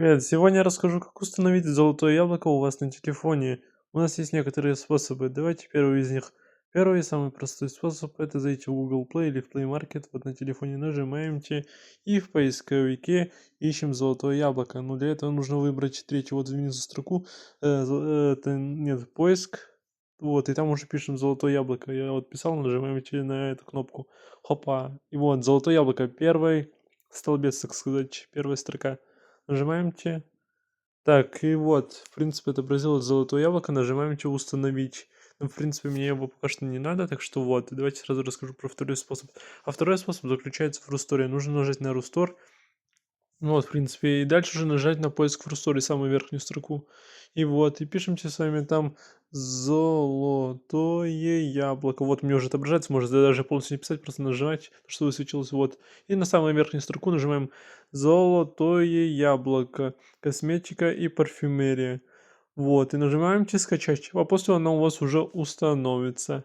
Привет, сегодня я расскажу, как установить золотое яблоко у вас на телефоне. У нас есть некоторые способы. Давайте первый из них. Первый и самый простой способ — это зайти в Google Play или в Play Market. Вот на телефоне нажимаете и в поисковике ищем золотое яблоко. Но для этого нужно выбрать третью вот внизу строку. Это нет, поиск. Вот, и там уже пишем золотое яблоко. Я вот писал, нажимаете на эту кнопку. Хопа. И вот, золотое яблоко. Первый столбец, так сказать, первая строка. Нажимаемте. Так, и вот, в принципе, отобразилось золотое яблоко. Нажимаемте «Установить». Ну, в принципе, мне его пока что не надо, так что вот. Давайте сразу расскажу про второй способ. А второй способ заключается в Рустори. Нужно нажать на Рустор. Ну вот, в принципе, и дальше уже нажать на поиск в Русторе, самую верхнюю строку. И вот, и пишемте с вами там «Золотое яблоко». Вот мне уже отображается, можете даже полностью не писать, просто нажимать, что высветилось, вот. И на самую верхнюю строку нажимаем «Золотое яблоко. Косметика и парфюмерия». Вот, и нажимаемте «Скачать», а после оно у вас уже установится.